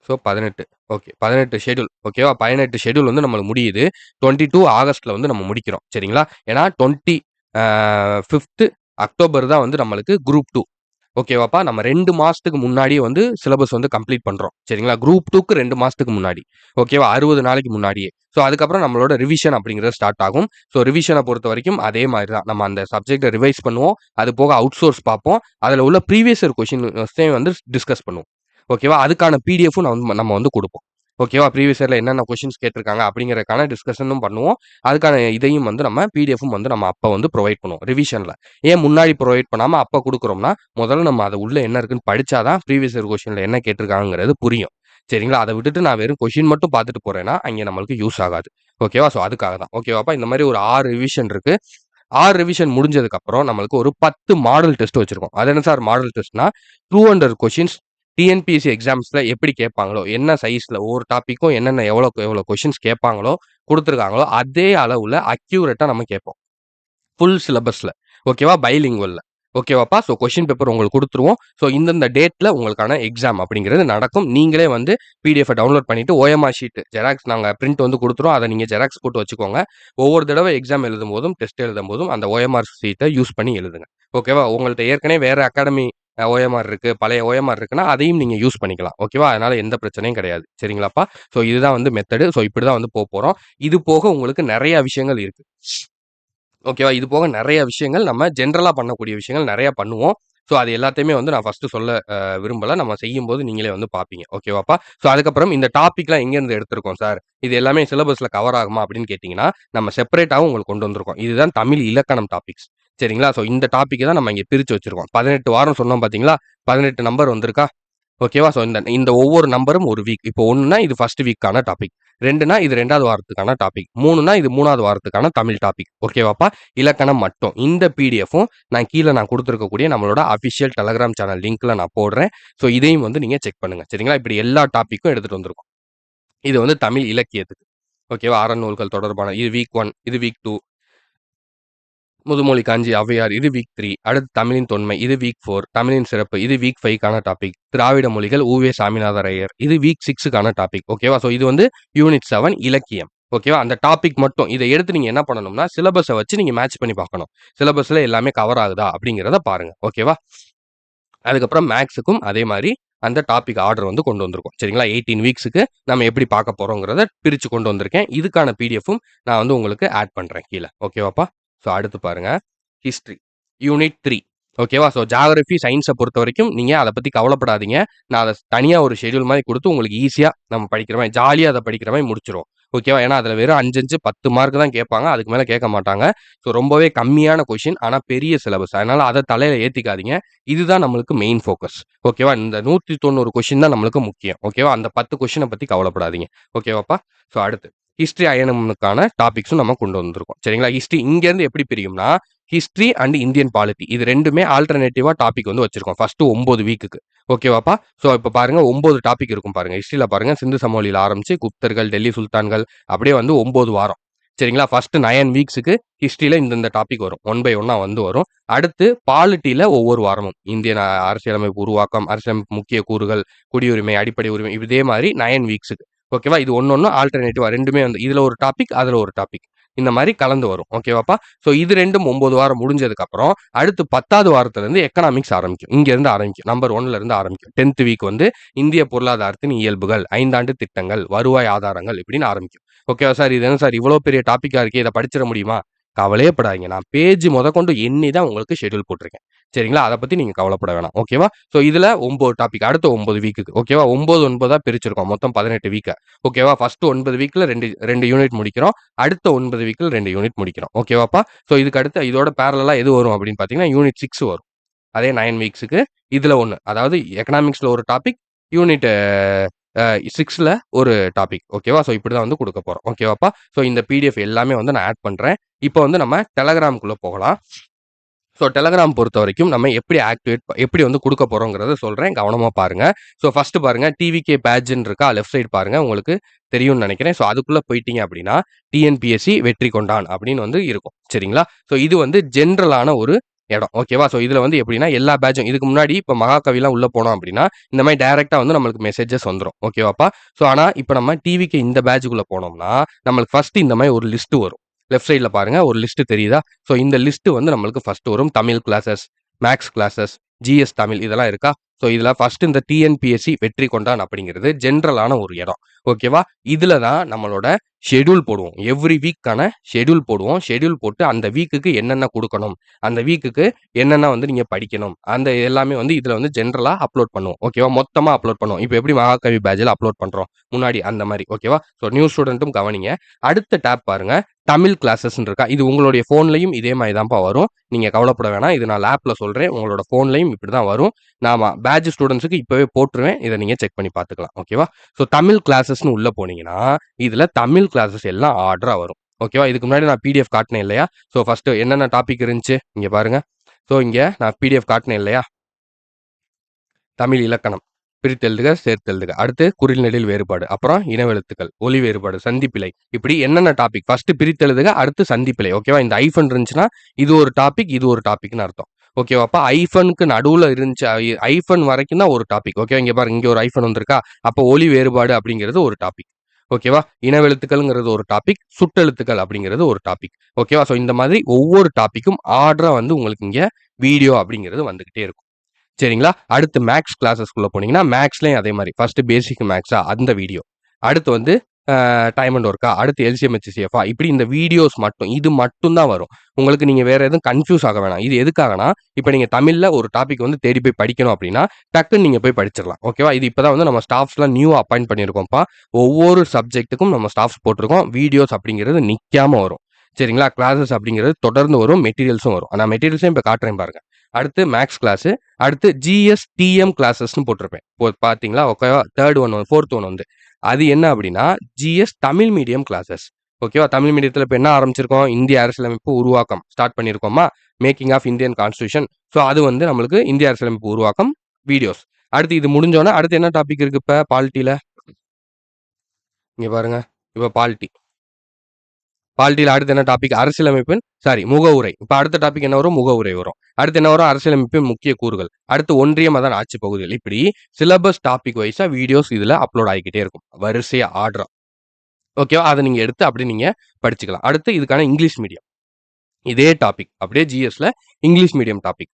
So 18 okay. 18 ஷெட்யூல் ஓகேவா? 18 ஷெட்யூல் வந்து நம்மளுக்கு முடியுது. 22 ஆகஸ்ட்ல வந்து நம்ம முடிக்கிறோம். சரிங்களா? ஏன்னா 5th அக்டோபர் தான் வந்து நம்மளுக்கு குரூப் 2. ஓகேவாப்பா? நம்ம 2 மாசத்துக்கு முன்னாடியே வந்து சிலபஸ் வந்து கம்ப்ளீட் பண்றோம். சரிங்களா? குரூப் 2க்கு 2 மாசத்துக்கு முன்னாடி. ஓகேவா? 60 நாளைக்கு முன்னாடியே. ஸோ அதுக்கப்புறம் நம்மளோட ரிவிஷன் அப்படிங்கிறது ஸ்டார்ட் ஆகும். ஸோ ரிவிஷன பொறுத்தவரைக்கும் அதே மாரி தான். நம்ம அந்த சப்ஜெக்ட்ட ரிவைஸ் பண்ணுவோம். அது போக அவுட் சோர்ஸ் பார்ப்போம். அதுல உள்ள ப்ரீவியஸ் இயர் கொஸ்டின்ஸையும் வந்து டிஸ்கஸ் பண்ணுவோம். ஓகேவா? அதுக்கான பிடிஎஃப்பும் நம்ம வந்து குடுப்போம். ஓகேவா? ப்ரீவியஸ் இயர்ல என்னென்ன கொஸ்டின்ஸ் கேட்டிருக்காங்க அப்படிங்கிறதுக்கான டிஸ்கஷனும் பண்ணுவோம். அதுக்கான இதையும் வந்து நம்ம பிடிஎஃப்பும் வந்து நம்ம அப்ப வந்து ப்ரொவைட் பண்ணுவோம். ரிவிஷன்ல. ஏன் முன்னாடி ப்ரொவைட் பண்ணாம அப்ப குடுக்குறோம்னா, முதல்ல நம்ம அது உள்ள என்ன இருக்குன்னு படிச்சா தான் ப்ரீவியஸ் இயர் கொஸ்டின்ல என்ன கேட்டிருக்காங்கங்கிறது புரியும். சரிங்களா? அத விட்டுட்டு நான் வெறும் கொஸ்டின் மட்டும் பார்த்துட்டு போறேன்னா, அங்கே நம்மளுக்கு யூஸ் ஆகாது. ஓகேவா? ஸோ அதுக்காக தான். ஓகேவாப்பா? இந்த மாரி ஒரு 6 ரிவிஷன் இருக்கு. 6 ரிவிஷன் முடிஞ்சதுக்கப்புறம் நம்மளுக்கு ஒரு 10 மாடல் டெஸ்ட் வச்சிருக்கோம். அது என்ன சார் மாடல் டெஸ்ட்னா, 200 கொஸ்டின்ஸ் டிஎன்பிஎஸ்சி எக்ஸாம்ஸ்ல எப்படி கேட்பாங்களோ, என்ன சைஸ்ல ஒவ்வொரு டாபிக்கும் என்னென்ன எவ்வளோக்கு எவ்வளோ கொஸ்டின்ஸ் கேட்பாங்களோ, குடுத்துருக்காங்களோ, அதே அளவுல அக்யூரேட்டா நம்ம கேட்போம். ஃபுல் சிலபஸ்ல. ஓகேவா? பைலிங்குவல்ல. ஓகேவாப்பா? ஸோ கொஸ்டின் பேப்பர் உங்களுக்கு குடுத்துருவோம். ஸோ இந்தந்த டேட்ல உங்களுக்கான எக்ஸாம் அப்படிங்கிறது நடக்கும். நீங்களே வந்து பிடிஎஃப் டவுன்லோட் பண்ணிட்டு ஓஎம்ஆர் ஷீட் ஜெராக்ஸ் நாங்க பிரிண்ட் வந்து குடுத்துருவோம். அத நீங்க ஜெராக்ஸ் போட்டு வச்சுக்கோங்க. ஒவ்வொரு தடவ எக்ஸாம் எழுதும்போதும், டெஸ்ட் எழுதும்போதும் அந்த ஓஎம்ஆர் ஷீட்ட யூஸ் பண்ணி எழுதுங்க. ஓகேவா? உங்கள்ட்ட ஏற்கனவே வேற அகாடமி ஓஎம்ஆர் இருக்கு, பழைய ஓஎம்ஆர் இருக்குன்னா, அதையும் நீங்க யூஸ் பண்ணிக்கலாம். ஓகேவா? அதனால எந்த பிரச்சனையும் கிடையாது. சரிங்களாப்பா? ஸோ இதுதான் வந்து மெத்தடு. ஸோ இப்படிதான் வந்து போப்போறோம். இது போக உங்களுக்கு நெறைய விஷயங்கள் இருக்கு. ஓகேவா? இது போக நெறைய விஷயங்கள் நம்ம ஜென்ரலா பண்ணக்கூடிய விஷயங்கள் நெறைய பண்ணுவோம். ஸோ அது எல்லாத்தையுமே வந்து நான் ஃபர்ஸ்ட்டு சொல்ல விரும்பல. நம்ம செய்யும்போது நீங்களே வந்து பார்ப்பீங்க. ஓகேவாப்பா? ஸோ அதுக்கப்புறம் இந்த டாபிக்லாம் எங்கேருந்து எடுத்திருக்கோம் சார்? இது எல்லாமே சிலபஸ்ல கவர் ஆகுமா? அப்படின்னு கேட்டீங்கன்னா, நம்ம செப்பரேட்டாவும் உங்களுக்கு கொண்டு வந்திருக்கோம். இதுதான் தமிழ் இலக்கணம் டாபிக்ஸ். சரிங்களா? ஸோ இந்த டாபிக்க தான் நம்ம இங்க பிரிச்சு வச்சிருக்கோம். 18 வாரம் சொன்னோம் பார்த்தீங்களா? 18 நம்பர் வந்திருக்கா? ஓகேவா? ஸோ இந்த இந்த ஒவ்வொரு நம்பரும் ஒரு வீக். இப்போ 1ன்னா இது ஃபர்ஸ்ட் வீக்கான டாபிக். 2ன்னா இது 2வது வாரத்துக்கான டாபிக். 3ன்னா இது 3வது வாரத்துக்கான தமிழ் டாபிக். ஓகேவாப்பா? இலக்கணம் மட்டும். இந்த பிடிஎஃப்பும் நான் குடுத்திருக்கக்கூடிய நம்மளோட அஃபிஷியல் டெலகிராம் சேனல் லிங்க்ல நான் போடுறேன். ஸோ இதையும் வந்து நீங்க செக் பண்ணுங்க. சரிங்களா? இப்படி எல்லா டாபிக்கும் எடுத்துட்டு வந்திருக்கோம். இது வந்து தமிழ் இலக்கியத்துக்கு. ஓகேவா? அறநூல்கள் தொடர்பான இது வீக் 1, இது வீக் 2. முதுமொழி காஞ்சி ஔவையார் இது வீக் 3. அடுத்து தமிழின் தொன்மை இது வீக் 4. தமிழின் சிறப்பு இது வீக் 5க்கான டாபிக். திராவிட மொழிகள் உவே சாமிநாத ஐயர் இது வீக் 6க்கான டாபிக். ஓகேவா? ஸோ இது வந்து யூனிட் 7 இலக்கியம். ஓகேவா? அந்த டாபிக் மட்டும் இத எடுத்து நீங்க என்ன பண்ணணும்னா, சிலபஸ வச்சு நீங்க மேட்ச் பண்ணி பார்க்கணும். சிலபஸ்ல எல்லாமே கவர் ஆகுதா? அப்படிங்கிறத பாருங்க. ஓகேவா? அதுக்கப்புறம் மேத்ஸுக்கும் அதே மாரி அந்த டாபிக் ஆர்டர் வந்து கொண்டு வந்திருக்கோம். சரிங்களா? 18 வீக்ஸுக்கு நம்ம எப்படி பார்க்க போறோங்கிறத பிரிச்சு கொண்டு வந்திருக்கேன். இதுக்கான பிடிஎஃப்பும் நான் வந்து உங்களுக்கு ஆட் பண்றேன் கீழ. ஓகேவாப்பா? ஸோ அடுத்து பாருங்க. ஹிஸ்ட்ரி. யூனிட் 3. ஓகேவா? ஸோ ஜியோகிராஃபி, சயின்ஸ பொறுத்தவரைக்கும் நீங்க அத பத்தி கவலைப்படாதீங்க. நான் அத தனியா ஒரு ஷெட்யூல் மாரி குடுத்து உங்களுக்கு ஈஸியா நம்ம படிக்கிற மாரி, ஜாலியா அத படிக்கிற மாரி முடிச்சுருவோம். ஓகேவா? ஏன்னா அதுல வெறும் 5, 5, 10 மார்க் தான் கேட்பாங்க. அதுக்கு மேல கேட்க மாட்டாங்க. ஸோ ரொம்பவே கம்மியான கொஸ்டின். ஆனா பெரிய சிலபஸ். அதனால அத தலையில ஏத்திக்காதீங்க. இதுதான் நம்மளுக்கு மெயின் ஃபோக்கஸ். ஓகேவா? இந்த 190 கொஸ்டின் தான் நம்மளுக்கு முக்கியம். ஓகேவா? அந்த 10 கொஸ்டின பத்தி கவலைப்படாதீங்க. ஓகேவாப்பா? ஸோ அடுத்து ஹிஸ்ட்ரி அயனம்னுக்கான டாபிக்ஸும் நம்ம கொண்டு வந்திருக்கோம். சரிங்களா? ஹிஸ்ட்ரி இங்கேருந்து எப்படி பிரியும்னா, ஹிஸ்ட்ரி அண்ட் இந்தியன் பாலிட்டி இது 2மே ஆல்டர்னேட்டிவா டாபிக் வந்து வச்சிருக்கோம். ஃபர்ஸ்ட் 9 வீக்குக்கு. ஓகேவாப்பா? ஸோ இப்ப பாருங்க 9 டாபிக் இருக்கும் பாருங்க. ஹிஸ்ட்ரில பாருங்க சிந்து சமவெளியில ஆரம்பிச்சு குப்தர்கள், டெல்லி சுல்தான்கள் அப்படியே வந்து 9 வாரம். சரிங்களா? ஃபர்ஸ்ட் 9 வீக்ஸுக்கு ஹிஸ்ட்ரில இந்த டாபிக் வரும். ஒன் பை ஒன்னா வந்து வரும். அடுத்து பாலிட்டில ஒவ்வொரு வாரமும் இந்தியன் அரசியலமைப்பு உருவாக்கம், அரசியலமைப்பு முக்கிய கூறுகள், குடியுரிமை, அடிப்படை உரிமை இதே மாரி 9 வீக்ஸுக்கு. ஓகேவா? இது ஒண்ணொண்ணும் ஆல்டர்னேட்டிவா 2மே வந்து இதுல ஒரு டாபிக், அதுல ஒரு டாபிக். இந்த மாரி கலந்து வரும். ஓகேவாப்பா? ஸோ இது 2ம் 9 வாரம் முடிஞ்சதுக்கு அப்புறம், அடுத்து 10வது வாரத்திலிருந்து எக்கனாமிக்ஸ் ஆரம்பிக்கும். இங்க இருந்து ஆரம்பிக்கும். நம்பர் 1ல இருந்து ஆரம்பிக்கும். 10th வீக் வந்து இந்திய பொருளாதாரத்தின் இயல்புகள், 5 ஆண்டு திட்டங்கள், வருவாய் ஆதாரங்கள் இப்படின்னு ஆரம்பிக்கும். ஓகேவா சார்? இது என்ன சார் இவ்வளோ பெரிய டாபிக்கா இருக்கே, இத படிச்சிட முடியுமா? கவலையே படாதீங்க. நான் பேஜ் மொதற்கொண்டு எண்ணி தான் உங்களுக்கு ஷெட்யூல் போட்டிருக்கேன். சரிங்களா? அத பத்தி நீங்க கவலைப்பட வேணாம். ஓகேவா? ஸோ இதுல 9 டாபிக். அடுத்த 9 வீக்குக்கு. ஓகேவா? 9, 9ஆ பிரிச்சிருக்கோம். மொத்தம் 18 வீக்க. ஓகேவா? ஃபர்ஸ்ட் 9 வீக்ல 2 யூனிட் முடிக்கிறோம். அடுத்த 9 வீக்ல 2 யூனிட் முடிக்கிறோம். ஓகேவாப்பா? ஸோ இதுக்கு அடுத்து இதோட பேரலலா எது வரும் அப்படின்னு பார்த்தீங்கன்னா, யூனிட் 6 வரும். அதே 9 வீக்ஸுக்கு இதுல 1. அதாவது எக்கனாமிக்ஸ்ல ஒரு டாபிக், யூனிட் 6ல ஒரு டாபிக். ஓகேவா? ஸோ இப்படிதான் வந்து குடுக்க போறோம். ஓகேவாப்பா? ஸோ இந்த பிடிஎஃப் எல்லாமே வந்து நான் ஆட் பண்றேன். இப்போ வந்து நம்ம டெலகிராம்க்குள்ள போகலாம். ஸோ டெலகிராம் பொறுத்தவரைக்கும் நம்ம எப்படி வந்து குடுக்க போறோங்கிறத சொல்றேன். கவனமா பாருங்க. ஸோ ஃபர்ஸ்ட் பாருங்க டிவிகே பேட்ஜ்ன்னு இருக்கா? லெஃப்ட் சைடு பாருங்க. உங்களுக்கு தெரியும்னு நெனைக்கிறேன். ஸோ அதுக்குள்ள போயிட்டீங்க அப்படின்னா, டிஎன்பிஎஸ்சி வெற்றி கொண்டான் அப்படின்னு வந்து இருக்கும். சரிங்களா? ஸோ இது வந்து ஜென்ரலான ஒரு இடம். ஓகேவா? ஸோ இதுல வந்து எப்படின்னா எல்லா பேட்சும் இதுக்கு முன்னாடி இப்ப மகாகவிலாம் உள்ள போனோம் அப்படின்னா, இந்த மாரி டைரக்ட்டா வந்து நம்மளுக்கு மெசேஜஸ் வந்துரும். ஓகேவாப்பா? ஸோ ஆனா இப்ப நம்ம டிவிகே இந்த பேட்ஜ்க்குள்ள போனோம்னா, நம்மளுக்கு ஃபர்ஸ்ட் இந்த மாரி ஒரு லிஸ்ட் வரும். லெஃப்ட் சைட்ல பாருங்க ஒரு லிஸ்ட் தெரியுதா? ஸோ இந்த லிஸ்ட் வந்து நம்மளுக்கு ஃபர்ஸ்ட் வரும். Tamil classes, maths classes, GS Tamil இதெல்லாம் இருக்கா? ஸோ இதில ஃபர்ஸ்ட் இந்த டிஎன்பிஎஸ்சி வெற்றி கொண்டான் அப்படிங்கிறது ஜென்ரலான ஒரு இடம். ஓகேவா? இதில தான் நம்மளோட ஷெட்யூல் போடுவோம். எவ்ரி வீக்கான ஷெட்யூல் போடுவோம். ஷெட்யூல் போட்டு அந்த வீக்குக்கு என்னென்ன குடுக்கணும், அந்த வீக்குக்கு என்னென்ன வந்து நீங்க படிக்கணும், அந்த எல்லாமே வந்து இதில வந்து ஜென்ரலா அப்லோட் பண்ணுவோம். ஓகேவா? மொத்தமா அப்லோட் பண்ணுவோம். இப்ப எப்படி மகாகவி பேட்ஜ்ல அப்லோட் பண்றோம் முன்னாடி அந்த மாரி. ஓகேவா? ஸோ நியூ ஸ்டூடெண்ட்டும் கவனிங்க. அடுத்த டேப் பாருங்க. தமிழ் கிளாஸஸ்ன்னு இருக்கா? இது உங்களுடைய ஃபோன்லயும் இதே மாரி தான்ப்பா வரும். நீங்க கவலைப்பட வேணாம். இது நான் லேப்ல சொல்றேன். உங்களோட ஃபோன்லயும் இப்படி தான் வரும். நாம பேட்ஜ் ஸ்டூடண்ட்ஸ்க்கு இப்பவே போட்டுருவேன். இத நீங்க செக் பண்ணி பார்த்துக்கலாம். ஓகேவா? ஸோ தமிழ் கிளாஸஸ்ன்னு உள்ள போனீங்கன்னா, இதுல தமிழ் கிளாஸஸ் எல்லாம் ஆர்டரா வரும். ஓகேவா? இதுக்கு முன்னாடி நான் பிடிஎஃப் காட்டுனேன் இல்லையா? ஸோ ஃபர்ஸ்ட் என்னென்ன டாபிக் இருந்துச்சு? இங்க பாருங்க. ஸோ இங்க நான் பிடிஎஃப் காட்டுனேன் இல்லையா? தமிழ் இலக்கணம். பிரித்தெழுதுக, சேர்த்தெழுதுக. அடுத்து குறில் நெடில் வேறுபாடு. அப்புறம் இனவெழுத்துக்கள், ஒலி வேறுபாடு, சந்திப்பிழை. இப்படி என்னென்ன டாபிக்? ஃபர்ஸ்ட் பிரித்தெழுதுக, அடுத்து சந்திப்பிழை. ஓகேவா? இந்த ஐஃபன் இருந்துச்சுன்னா, இது ஒரு டாபிக், இது ஒரு டாபிக்னு அர்த்தம். ஓகேவாப்பா? ஐஃபனுக்கு நடுவுல இருந்துச்சு ஐஃபன் வரைக்கும் தான் ஒரு டாபிக். ஓகேவா? இங்க பாருங்க, இங்க ஒரு ஐஃபன் வந்திருக்கா? அப்போ ஒலி வேறுபாடு அப்படிங்கிறது ஒரு டாபிக். ஓகேவா? இனவெழுத்துக்கள்ங்கிறது ஒரு டாபிக், சுட்டெழுத்துக்கள் அப்படிங்கிறது ஒரு டாபிக். ஓகேவா? ஸோ இந்த மாதிரி ஒவ்வொரு டாபிக்கும் ஆர்டரா வந்து உங்களுக்கு இங்க வீடியோ அப்படிங்கிறது வந்துகிட்டே இருக்கும். சரிங்களா? அடுத்து மேத்ஸ் கிளாஸஸ்க்குள்ள போனீங்கன்னா, மேத்ஸ்லயும் அதே மாரி. ஃபர்ஸ்ட் பேசிக் மேத்ஸா அந்த வீடியோ. அடுத்து வந்து டைம் அண்ட் ஒர்க்கா, அடுத்து எல்சிஎம், ஹெச்சிஎஃப்பா இப்படி இந்த வீடியோஸ் மட்டும். இது மட்டும் தான் வரும். உங்களுக்கு நீங்க வேற எதுவும் கன்ஃப்யூஸ் ஆக வேணாம். இது எதுக்காகனா, இப்ப நீங்க தமிழ்ல ஒரு டாபிக் வந்து தேடி போய் படிக்கணும் அப்படின்னா, டக்குன்னு நீங்க போய் படிச்சிடலாம். ஓகேவா? இது இப்ப தான் வந்து நம்ம ஸ்டாஃப்ஸ்லாம் நியூவா அப்பாயிண்ட் பண்ணியிருக்கோம்ப்பா. ஒவ்வொரு சப்ஜெக்ட்டுக்கும் நம்ம ஸ்டாஃப்ஸ் போட்டிருக்கோம். வீடியோஸ் அப்படிங்கிறது நிக்காம வரும். சரிங்களா? கிளாஸஸ் அப்படிங்கிறது தொடர்ந்து வரும். மெட்டீரியல்ஸும் வரும். நான் மெட்டீரியல்ஸையும் இப்ப காட்டுறேன் பாருங்க. அடுத்து மேத்ஸ் கிளாஸ். அடுத்து ஜிஎஸ் டிஎம் கிளாஸஸ்ன்னு போட்டிருப்பேன். பார்த்தீங்களா? ஓகேவா? 4த் ஒன் வந்து. அது என்ன அப்படின்னா, ஜிஎஸ் தமிழ் மீடியம் கிளாஸஸ். ஓகேவா? தமிழ் மீடியத்தில இப்ப என்ன ஆரம்பிச்சிருக்கோம்? இந்திய அரசியலமைப்பு உருவாக்கம் ஸ்டார்ட் பண்ணியிருக்கோமா? Making of Indian constitution. So அது வந்து நம்மளுக்கு இந்திய அரசியலமைப்பு உருவாக்கம் வீடியோஸ். அடுத்து இது முடிஞ்சோனே அடுத்து என்ன டாபிக் இருக்கு இப்ப பாலிட்டில? இங்க பாருங்க. இப்ப பாலிட்டி. பாலிட்டில அடுத்து என்ன டாபிக்? அரசியலமைப்பின் முகவுரை. இப்ப அடுத்த டாபிக் என்ன வரும்? முகவுரை வரும். அடுத்து என்ன வரும்? அரசியலமைப்பின் முக்கிய கூறுகள். அடுத்து ஒன்றியம் அதன் ஆட்சி பகுதிகள். இப்படி சிலபஸ் டாபிக் வைஸா வீடியோஸ் இதுல அப்லோட் ஆகிக்கிட்டே இருக்கும். வரிசையா ஆர்டரா. ஓகேவா? அத நீங்க எடுத்து அப்படியே நீங்க படிச்சுக்கலாம். அடுத்து இதுக்கான இங்கிலீஷ் மீடியம். இதே டாபிக். அப்படியே ஜிஎஸ்ல இங்கிலீஷ் மீடியம் டாபிக்.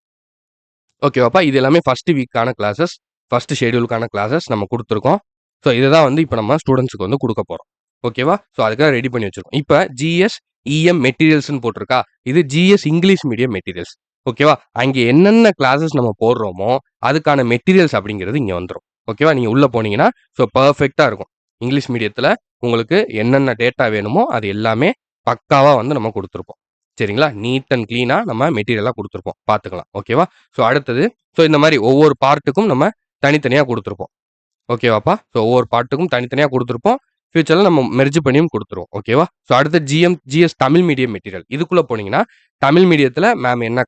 ஓகேவாப்பா? இது எல்லாமே ஃபர்ஸ்ட் வீக்கான கிளாஸஸ். ஃபர்ஸ்ட் ஷெட்யூலுக்கான கிளாஸஸ் நம்ம குடுத்துருக்கோம். ஸோ இதுதான் வந்து இப்ப நம்ம ஸ்டூடண்ட்ஸ்க்கு வந்து குடுக்க போறோம். ஓகேவா? ஸோ அதுக்காக ரெடி பண்ணி வச்சிருக்கோம். இப்ப ஜிஎஸ், இஎம் மெட்டீரியல்ஸ்ன்னு போட்டிருக்கா? இது ஜிஎஸ் இங்கிலீஷ் மீடியம் மெட்டீரியல்ஸ். ஓகேவா? அங்கே என்னென்ன கிளாஸஸ் நம்ம போடுறோமோ, அதுக்கான மெட்டீரியல்ஸ் அப்படிங்கிறது இங்க வந்துரும். ஓகேவா? நீங்க உள்ள போனீங்கன்னா, ஸோ பெர்ஃபெக்ட்டா இருக்கும். இங்கிலீஷ் மீடியத்தில உங்களுக்கு என்னென்ன டேட்டா வேணுமோ, அது எல்லாமே பக்காவா வந்து நம்ம குடுத்துருப்போம். சரிங்களா? நீட் அண்ட் கிளீனா நம்ம மெட்டீரியலா குடுத்துருப்போம். பார்த்துக்கலாம். ஓகேவா? ஸோ அடுத்தது இந்த மாரி ஒவ்வொரு பார்ட்டுக்கும் நம்ம தனித்தனியா குடுத்துருப்போம். ஓகேவாப்பா? ஸோ ஒவ்வொரு பார்ட்டுக்கும் தனித்தனியா குடுத்துருப்போம். ஃபியூச்சர்ல நம்ம மெர்ஜ் பண்ணியும் குடுத்துருவோம். ஓகேவா? ஸோ அடுத்து ஜிஎஸ் தமிழ் மீடியம் மெட்டீரியல். இதுக்குள்ள போனீங்கன்னா, தமிழ் மீடியத்தில மேம் என்ன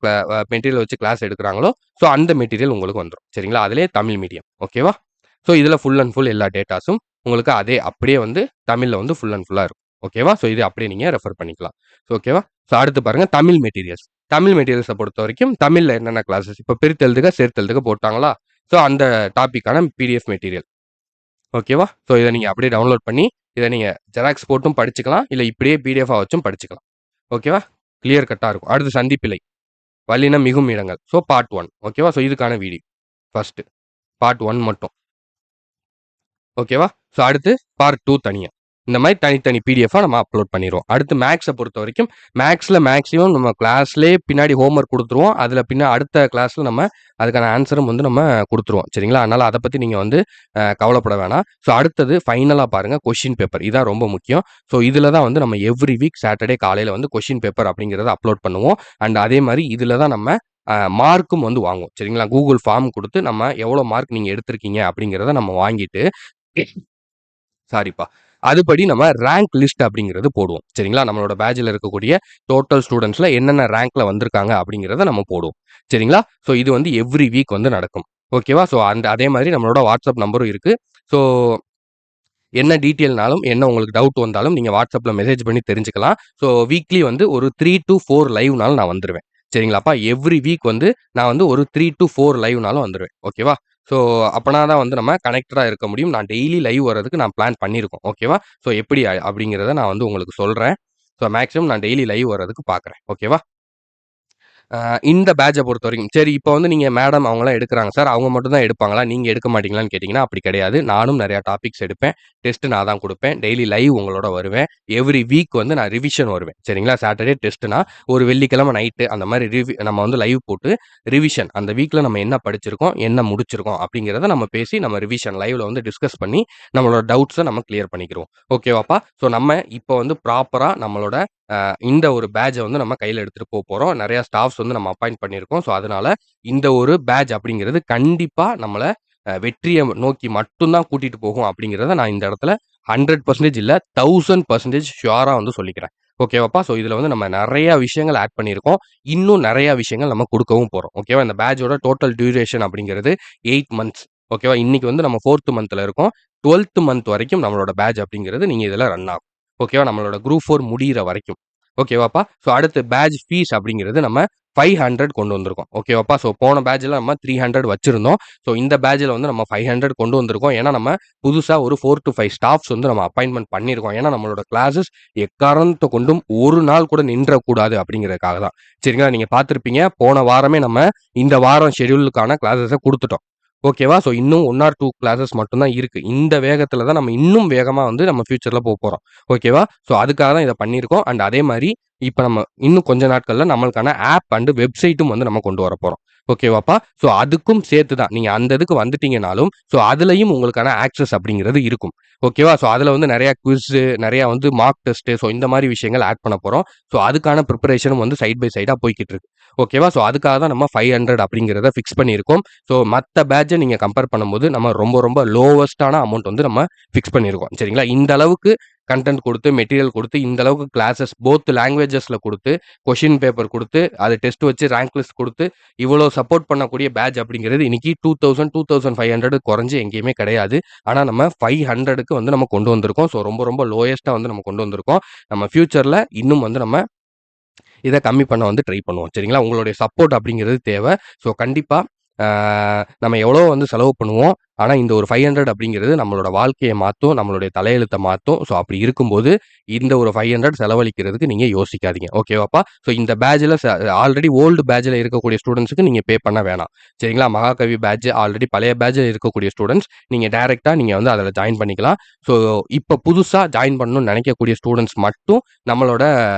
மெட்டீரியல் வச்சு கிளாஸ் எடுக்குறாங்களோ, ஸோ அந்த மெட்டீரியல் உங்களுக்கு வந்துரும். சரிங்களா? அதிலேயே தமிழ் மீடியம். ஓகேவா? ஸோ இதில ஃபுல் அண்ட் ஃபுல் எல்லா டேட்டாஸும் உங்களுக்கு அப்படியே வந்து தமிழ்ல வந்து ஃபுல் அண்ட் ஃபுல்லா இருக்கும். ஓகேவா? ஸோ இது அப்படியே நீங்க ரெஃபர் பண்ணிக்கலாம். ஓகேவா? ஸோ அடுத்து பாருங்க தமிழ் மெட்டீரியல்ஸ். தமிழ் மெட்டீரியல்ஸ பொறுத்தவரைக்கும் தமிழ்ல என்னென்ன கிளாஸஸ் இப்ப பிரித்தெழுதுக, சேர்த்தெழுதுக போட்டாங்களா? ஸோ அந்த டாபிக்கான பிடிஎஃப் மெட்டீரியல். ஓகேவா? ஸோ இத நீங்க அப்படியே டவுன்லோட் பண்ணி, இத நீங்க ஜெராக்ஸ் போட்டும் படிச்சுக்கலாம். இல்ல இப்படியே பிடிஎஃபா வச்சும் படிச்சுக்கலாம். ஓகேவா? கிளியர் கட்டா இருக்கும். அடுத்து சந்திப்பிழை. வல்லினம் மிகும் இடங்கள். So part 1. ஓகேவா? ஸோ இதுக்கான வீடியோ. ஃபர்ஸ்ட் பார்ட் 1 மட்டும். ஓகேவா? ஸோ அடுத்து பார்ட் 2 தனியா. இந்த மாரி தனித்தனி பிடிஎஃபா நம்ம அப்லோட் பண்ணிருவோம். அடுத்து மேத்ஸ பொறுத்தவரைக்கும், மேத்ஸ்ல மேக்ஸிமம் நம்ம கிளாஸ்லயே பின்னாடி ஹோம் ஒர்க் குடுத்துருவோம். அதுல அடுத்த கிளாஸ்ல நம்ம அதுக்கான ஆன்ஸரும் வந்து நம்ம குடுத்துருவோம். சரிங்களா? அதனால அத பத்தி நீங்க வந்து கவலைப்பட வேணாம். ஸோ அடுத்தது ஃபைனலா பாருங்க கொஸ்டின் பேப்பர். இதான் ரொம்ப முக்கியம். ஸோ இதுல தான் வந்து நம்ம எவ்ரி வீக் சாட்டர்டே காலையில வந்து கொஸ்டின் பேப்பர் அப்படிங்கிறத அப்லோட் பண்ணுவோம். அண்ட் அதே மாரி இதுல தான் நம்ம மார்க்கும் வந்து வாங்குவோம். சரிங்களா? கூகுள் ஃபார்ம் குடுத்து நம்ம எவ்வளோ மார்க் நீங்க எடுத்திருக்கீங்க அப்படிங்கிறத நம்ம வாங்கிட்டு சாரிப்பா. அதுபடி நம்ம ரேங்க் லிஸ்ட் அப்படிங்கிறது போடுவோம். சரிங்களா? நம்மளோட பேட்ச்ல இருக்கக்கூடிய டோட்டல் ஸ்டூடண்ட்ஸ்ல என்னென்ன ரேங்க்ல வந்திருக்காங்க அப்படிங்கிறத நம்ம போடுவோம். சரிங்களா? ஸோ இது வந்து எவ்ரி வீக் வந்து நடக்கும். ஓகேவா? ஸோ அதே மாதிரி நம்மளோட வாட்ஸ்அப் நம்பரும் இருக்கு. ஸோ என்ன டீட்டெயில்னாலும், என்ன உங்களுக்கு டவுட் வந்தாலும் நீங்க வாட்ஸ்அப்ல மெசேஜ் பண்ணி தெரிஞ்சுக்கலாம். ஸோ வீக்லி வந்து ஒரு 3 to 4 லைவ்னாலும் நான் வந்துருவேன். சரிங்களாப்பா? எவ்ரி வீக் வந்து நான் வந்து ஒரு 3 to 4 லைவ்னாலும் வந்துருவேன். ஓகேவா? ஸோ அப்பனா தான் வந்து நம்ம கனெக்டடா இருக்க முடியும். நான் டெய்லி லைவ் வர்றதுக்கு நான் பிளான் பண்ணியிருக்கோம். ஓகேவா? ஸோ எப்படி அப்படிங்கிறத நான் வந்து உங்களுக்கு சொல்றேன். ஸோ மேக்ஸிமம் நான் டெய்லி லைவ் வர்றதுக்கு பார்க்குறேன். ஓகேவா? இந்த பேட்சை பொறுத்தவரைக்கும் சரி இப்போ வந்து நீங்கள் மேடம் அவங்களாம் எடுக்கிறாங்க சார், அவங்க மட்டும் தான் எடுப்பாங்களா, நீங்கள் எடுக்க மாட்டீங்களான்னு கேட்டிங்கன்னா அப்படி கிடையாது. நானும் நிறையா டாபிக்ஸ் எடுப்பேன். டெஸ்ட் நான் தான் கொடுப்பேன். டெய்லி லைவ் உங்களோட வருவேன். எவ்ரி வீக் வந்து நான் ரிவிஷன் வருவேன். சரிங்களா? சாட்டர்டே டெஸ்ட்னா ஒரு வெள்ளிக்கிழமை நைட்டு அந்த மாதிரி நம்ம வந்து லைவ் போட்டு ரிவிஷன் அந்த வீக்கில் நம்ம என்ன படிச்சிருக்கோம், என்ன முடிச்சிருக்கோம் அப்படிங்கிறத நம்ம பேசி நம்ம ரிவிஷன் லைவ்ல வந்து டிஸ்கஸ் பண்ணி நம்மளோட டவுட்ஸை நம்ம கிளியர் பண்ணிக்கிறோம். ஓகேவாப்பா? ஸோ நம்ம இப்போ வந்து ப்ராப்பராக நம்மளோட இந்த ஒரு பேட்ஜை வந்து நம்ம கையில் எடுத்துகிட்டு போகிறோம். நிறையா ஸ்டாஃப்ஸ் வந்து நம்ம அப்பாயிண்ட் பண்ணியிருக்கோம். ஸோ அதனால இந்த ஒரு பேட்ஜ் அப்படிங்கிறது கண்டிப்பாக நம்மளை வெற்றியை நோக்கி மட்டும்தான் கூட்டிகிட்டு போகும் அப்படிங்கிறத நான் இந்த இடத்துல 100% இல்லை 1000% ஷுவராக வந்து சொல்லிக்கிறேன். ஓகேவாப்பா? ஸோ இதில் வந்து நம்ம நிறையா விஷயங்கள் ஆட் பண்ணியிருக்கோம். இன்னும் நிறையா விஷயங்கள் நம்ம கொடுக்கவும் போகிறோம். ஓகேவா? இந்த பேட்ஜோட டோட்டல் டியூரேஷன் அப்படிங்கிறது 8 மந்த்ஸ். ஓகேவா? இன்னைக்கு வந்து நம்ம 4th மந்த்தில் இருக்கோம். 12th மந்த் வரைக்கும் நம்மளோட பேட்ஜ் அப்படிங்கிறது நீங்கள் இதில் ரன் ஆகும். ஓகேவா? நம்மளோட குரூப் 4 முடிகிற வரைக்கும். ஓகேவாப்பா? ஸோ அடுத்து பேட்ஜ் ஃபீஸ் அப்படிங்கிறது நம்ம 500 கொண்டு வந்திருக்கோம். ஓகேவாப்பா? ஸோ போன பேட்ஜில் நம்ம 300 வச்சிருந்தோம். ஸோ இந்த பேட்ஜில் வந்து நம்ம 500 கொண்டு வந்திருக்கோம். ஏன்னா நம்ம புதுசாக ஒரு 4 to 5 ஸ்டாஃப்ஸ் வந்து நம்ம அப்பாயின்மெண்ட் பண்ணியிருக்கோம். ஏன்னா நம்மளோட கிளாஸஸ் எக்காரணத்தை கொண்டும் ஒரு நாள் கூட நின்றக்கூடாது அப்படிங்கிறதுக்காக தான். சரிங்களா? நீங்கள் பார்த்துருப்பீங்க போன வாரமே நம்ம இந்த வாரம் ஷெடியூலுக்கான கிளாஸஸை கொடுத்துட்டோம். ஓகேவா? ஸோ இன்னும் 1 or 2 கிளாஸஸ் மட்டும் தான் இருக்கு. இந்த வேகத்தில் தான் நம்ம இன்னும் வேகமாக வந்து நம்ம ஃபியூச்சரில் போகிறோம். ஓகேவா? ஸோ அதுக்காக தான் இதை பண்ணியிருக்கோம். அண்ட் அதே மாதிரி இப்போ நம்ம இன்னும் கொஞ்ச நாட்களில் நம்மளுக்கான ஆப் அண்ட் வெப்சைட்டும் வந்து நம்ம கொண்டு வர போகிறோம். ஓகேவாப்பா? ஸோ அதுக்கும் சேர்த்து தான் நீங்கள் அந்த இதுக்கு வந்துட்டீங்கனாலும் ஸோ அதுலேயும் உங்களுக்கான ஆக்சஸ் அப்படிங்கிறது இருக்கும். ஓகேவா? ஸோ அதில் வந்து நிறையா குவிஸு நிறையா வந்து மார்க் டெஸ்ட்டு ஸோ இந்த மாதிரி விஷயங்கள் ஆட் பண்ண போகிறோம். ஸோ அதுக்கான ப்ரிப்பரேஷனும் வந்து சைட் பை சைடாக போய்கிட்டு இருக்கு. ஓகேவா? ஸோ அதுக்காக தான் நம்ம 500 அப்படிங்கிறத ஃபிக்ஸ் பண்ணியிருக்கோம். ஸோ மற்ற பேட்சை நீங்கள் கம்பேர் பண்ணும்போது நம்ம ரொம்ப ரொம்ப லோவஸ்ட்டான அமௌண்ட் வந்து நம்ம ஃபிக்ஸ் பண்ணியிருக்கோம். சரிங்களா? இந்த அளவுக்கு கண்டென்ட் கொடுத்து மெட்டீரியல் கொடுத்து இந்த அளவுக்கு கிளாஸஸ் போத் லாங்குவேஜஸில் கொடுத்து கொஷின் பேப்பர் கொடுத்து அது டெஸ்ட் வச்சு ரேங்க் லிஸ்ட் கொடுத்து இவ்வளோ சப்போர்ட் பண்ணக்கூடிய பேட்ச் அப்படிங்கிறது இன்னைக்கு 2000 2500 குறைஞ்சி எங்கேயுமே கிடையாது. ஆனால் நம்ம 500க்கு வந்து நம்ம கொண்டு வந்திருக்கோம். ஸோ ரொம்ப ரொம்ப லோயஸ்ட்டாக வந்து நம்ம கொண்டு வந்திருக்கோம். நம்ம ஃபியூச்சரில் இன்னும் வந்து நம்ம இதை கம்மி பண்ண வந்து ட்ரை பண்ணுவோம். சரிங்களா? உங்களுடைய சப்போர்ட் அப்படிங்கிறது தேவை. ஸோ கண்டிப்பாக நம்ம எவ்வளோ வந்து செலவு பண்ணுவோம். ஆனால் இந்த ஒரு 500 அப்படிங்கிறது நம்மளோட வாழ்க்கையை மாற்றும், நம்மளுடைய தலையெழுத்தை மாற்றும். ஸோ அப்படி இருக்கும்போது இந்த ஒரு 500 செலவழிக்கிறதுக்கு நீங்கள் யோசிக்காதீங்க. ஓகேவாப்பா? ஸோ இந்த பேட்சில் ஆல்ரெடி ஓல்டு பேட்சில் இருக்கக்கூடிய ஸ்டூடெண்ட்ஸுக்கு நீங்கள் பே பண்ண வேணாம். சரிங்களா? மகாகவி பேட்ச் ஆல்ரெடி பழைய பேட்சில் இருக்கக்கூடிய ஸ்டூடெண்ட்ஸ் நீங்கள் டைரெக்டாக நீங்கள் வந்து அதில் ஜாயின் பண்ணிக்கலாம். ஸோ இப்போ புதுசாக ஜாயின் பண்ணணும்னு நினைக்கக்கூடிய ஸ்டூடெண்ட்ஸ் மட்டும் நம்மளோட